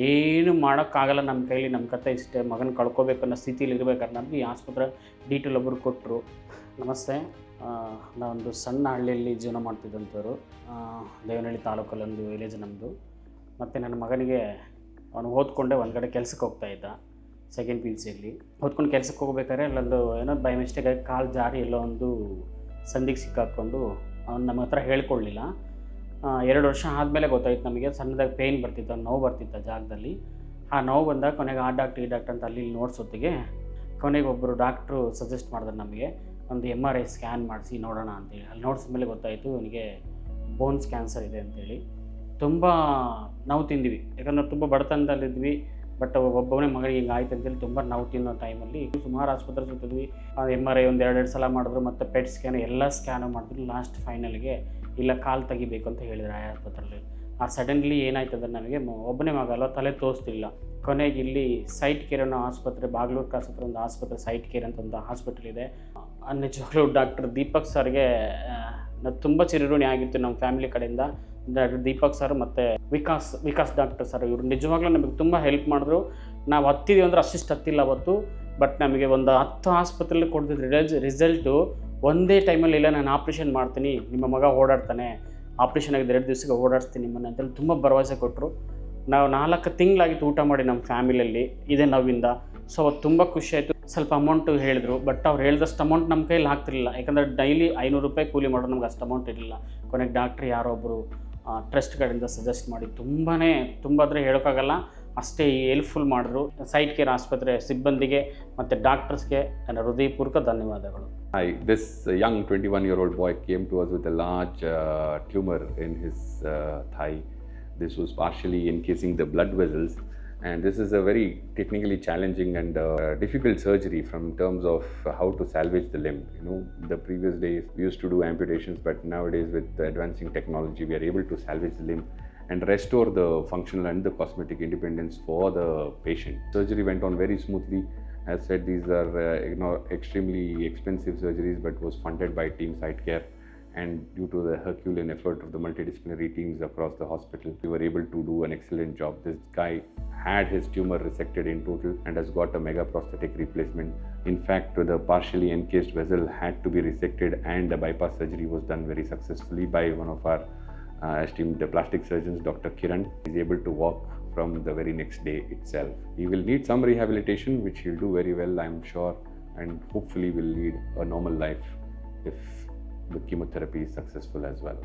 ಏನು ಮಾಡೋಕ್ಕಾಗಲ್ಲ, ನಮ್ಮ ಕೈಲಿ ನಮ್ಮ ಕತೆ ಇಷ್ಟೇ, ಮಗನ ಕಳ್ಕೊಬೇಕು ಅನ್ನೋ ಸ್ಥಿತಿಲಿ ಇರ್ಬೇಕಾದ್ರೆ ನಮಗೆ ಈ ಆಸ್ಪತ್ರೆ ಡೀಟೇಲ್ ಒಬ್ಬರು ಕೊಟ್ಟರು. ನಮಸ್ತೆ, ನಾವೊಂದು ಸಣ್ಣ ಹಳ್ಳಿಯಲ್ಲಿ ಜೀವನ ಮಾಡ್ತಿದ್ದಂಥವ್ರು. ದೇವನಹಳ್ಳಿ ತಾಲೂಕಲ್ಲೊಂದು ವಿಲೇಜ್ ನಮ್ಮದು. ಮತ್ತು ನನ್ನ ಮಗನಿಗೆ ಅವನು ಓದ್ಕೊಂಡೆ ಒಂದು ಕಡೆ ಕೆಲ್ಸಕ್ಕೆ ಹೋಗ್ತಾಯಿದ್ದ, ಸೆಕೆಂಡ್ PUCಯಲ್ಲಿ ಓದ್ಕೊಂಡು ಕೆಲ್ಸಕ್ಕೆ ಹೋಗ್ಬೇಕಾದ್ರೆ ಅಲ್ಲೊಂದು ಏನೋ ಬೈ ಮಿಸ್ಟೇಕಾಗಿ ಕಾಲು ಜಾರಿ ಎಲ್ಲೋ ಒಂದು ಸಂದಿಗೆ ಸಿಕ್ಕಾಕ್ಕೊಂಡು ಅವ್ನು ನಮ್ಮ ಹತ್ರ ಹೇಳ್ಕೊಳ್ಳಿಲ್ಲ. 2 ವರ್ಷ ಆದಮೇಲೆ ಗೊತ್ತಾಯ್ತು ನಮಗೆ. ಸಣ್ಣದಾಗಿ ಪೇಯ್ನ್ ಬರ್ತಿತ್ತು, ನೋವು ಬರ್ತಿತ್ತು ಜಾಗದಲ್ಲಿ. ಆ ನೋವು ಬಂದಾಗ ಕೊನೆಗೆ ಆ ಡಾಕ್ಟ್ರ್ ಈ ಡಾಕ್ಟ್ರ್ ಅಂತ ಅಲ್ಲಿ ನೋಡ್ಸೊತ್ತಿಗೆ ಕೊನೆಗೆ ಒಬ್ಬರು ಡಾಕ್ಟ್ರು ಸಜೆಸ್ಟ್ ಮಾಡಿದ್ರು ನಮಗೆ, ಒಂದು MRI ಸ್ಕ್ಯಾನ್ ಮಾಡಿಸಿ ನೋಡೋಣ ಅಂತೇಳಿ. ಅಲ್ಲಿ ನೋಡಿಸಿದ್ಮೇಲೆ ಗೊತ್ತಾಯಿತು ಇವನಿಗೆ ಬೋನ್ಸ್ ಕ್ಯಾನ್ಸರ್ ಇದೆ ಅಂತೇಳಿ. ತುಂಬ ನೋವು ತಿಂದ್ವಿ, ಯಾಕಂದ್ರೆ ತುಂಬ ಬಡತನದಲ್ಲಿದ್ವಿ. ಬಟ್ ಒಬ್ಬನೇ ಮಗಳಿಗೆ ಹಿಂಗೆ ಆಯ್ತು ಅಂತೇಳಿ ತುಂಬ ನೋವು ತಿನ್ನೋ ಟೈಮಲ್ಲಿ ಸುಮಾರು ಆಸ್ಪತ್ರೆ ಸುತ್ತಿದ್ವಿ. MRI ಒಂದು 2 ಸಲ ಮಾಡಿದ್ರು, ಮತ್ತು PET ಸ್ಕ್ಯಾನ್ ಎಲ್ಲ ಸ್ಕ್ಯಾನು ಮಾಡಿದ್ರು. ಲಾಸ್ಟ್ ಫೈನಲ್ಗೆ ಇಲ್ಲ, ಕಾಲು ತೆಗಿಬೇಕು ಅಂತ ಹೇಳಿದ್ರು ಆ ಆಸ್ಪತ್ರೆಯಲ್ಲಿ. ಸಡನ್ಲಿ ಏನಾಯ್ತಂದ್ರೆ ನಮಗೆ ಒಬ್ಬನೇ ಮಗ ಅಲ್ಲ, ತಲೆ ತೋರಿಸ್ತಿಲ್ಲ. ಕೊನೆಗೆ ಇಲ್ಲಿ ಸೈಟ್ ಕೇರ್ ಅನ್ನೋ ಆಸ್ಪತ್ರೆ, ಬಾಗ್ಲೂರು ಕ್ರಾಸ್ ಹತ್ರ ಒಂದು ಆಸ್ಪತ್ರೆ ಸೈಟ್ ಕೇರ್ ಅಂತ ಒಂದು ಹಾಸ್ಪಿಟಲ್ ಇದೆ. ನಿಜವಾಗ್ಲೂ ಡಾಕ್ಟರ್ ದೀಪಕ್ ಸರ್ಗೆ ತುಂಬ ಚಿರಋಣಿ ಆಗಿತ್ತು ನಮ್ಮ ಫ್ಯಾಮಿಲಿ ಕಡೆಯಿಂದ. ಡಾಕ್ಟರ್ ದೀಪಕ್ ಸರ್ ಮತ್ತು ವಿಕಾಸ್ ಡಾಕ್ಟರ್ ಸರ್, ಇವರು ನಿಜವಾಗ್ಲೂ ನಮಗೆ ತುಂಬ ಹೆಲ್ಪ್ ಮಾಡಿದ್ರು. ನಾವು ಹತ್ತಿದ್ದೀವಿ ಅಂದರೆ ಅಷ್ಟಿಷ್ಟು ಹತ್ತಿಲ್ಲ ಅವತ್ತು. ಬಟ್ ನಮಗೆ ಒಂದು 10 ಆಸ್ಪತ್ರೆಯಲ್ಲಿ ಕೊಡ್ತಿದ್ದು ರಿಸಲ್ಟು ಒಂದೇ ಟೈಮಲ್ಲಿ, ಇಲ್ಲ ನಾನು ಆಪ್ರೇಷನ್ ಮಾಡ್ತೀನಿ, ನಿಮ್ಮ ಮಗ ಓಡಾಡ್ತಾನೆ, ಆಪ್ರೇಷನ್ ಆಗಿದ್ದು 2 ದಿವಸಕ್ಕೆ ಓಡಾಡಿಸ್ತೀನಿ ನಿಮ್ಮನ್ನು ಅಂತೇಳಿ ತುಂಬ ಭರವಸೆ ಕೊಟ್ಟರು. ನಾವು 4 ತಿಂಗಳಾಗಿತ್ತು ಊಟ ಮಾಡಿ ನಮ್ಮ ಫ್ಯಾಮಿಲಿಯಲ್ಲಿ ಇದೇ ನೋವಿಂದ. ಸೊ ಅವತ್ತು ತುಂಬ ಖುಷಿ ಆಯಿತು. ಸ್ವಲ್ಪ ಅಮೌಂಟು ಹೇಳಿದ್ರು, ಬಟ್ ಅವ್ರು ಹೇಳಿದಷ್ಟು ಅಮೌಂಟ್ ನಮ್ಮ ಕೈಯಲ್ಲಿ ಆಗ್ತಿರಲಿಲ್ಲ. ಯಾಕಂದರೆ ಡೈಲಿ 500 ರೂಪಾಯಿ ಕೂಲಿ ಮಾಡೋದು ನಮ್ಗೆ ಅಷ್ಟು ಅಮೌಂಟ್ ಇರಲಿಲ್ಲ. ಕೊನೆಗೆ ಡಾಕ್ಟ್ರ್ ಯಾರೋ ಒಬ್ಬರು ಟ್ರಸ್ಟ್ ಕಡೆಯಿಂದ ಸಜೆಸ್ಟ್ ಮಾಡಿ ತುಂಬ ಅಂದರೆ ಹೇಳೋಕ್ಕಾಗಲ್ಲ ಅಷ್ಟೇ ಹೆಲ್ಪ್ಫುಲ್ ಮಾಡಿದ್ರು. ಸೈಟ್ ಕೇರ್ ಆಸ್ಪತ್ರೆ ಸಿಬ್ಬಂದಿಗೆ ಮತ್ತು ಡಾಕ್ಟರ್ಸ್ಗೆ ನನ್ನ ಹೃದಯಪೂರ್ವಕ ಧನ್ಯವಾದಗಳು. Hi, this young 21-year-old boy came to us with a large tumor in his thigh. This was partially encasing the blood vessels, and this is a very technically challenging and difficult surgery from terms of how to salvage the limb. You know, the previous days we used to do amputations, but nowadays with the advancing technology we are able to salvage the limb and restore the functional and the cosmetic independence for the patient. Surgery went on very smoothly. As said, these are extremely expensive surgeries, but was funded by Team SiteCare, and due to the Herculean effort of the multidisciplinary teams across the hospital, we were able to do an excellent job. This guy had his tumor resected in total and has got a mega prosthetic replacement. In fact, the partially encased vessel had to be resected, and a bypass surgery was done very successfully by one of our esteemed plastic surgeons, Dr. Kiran. He is able to walk from the very next day itself. He will need some rehabilitation, which he'll do very well, I'm sure, and hopefully will lead a normal life if the chemotherapy is successful as well.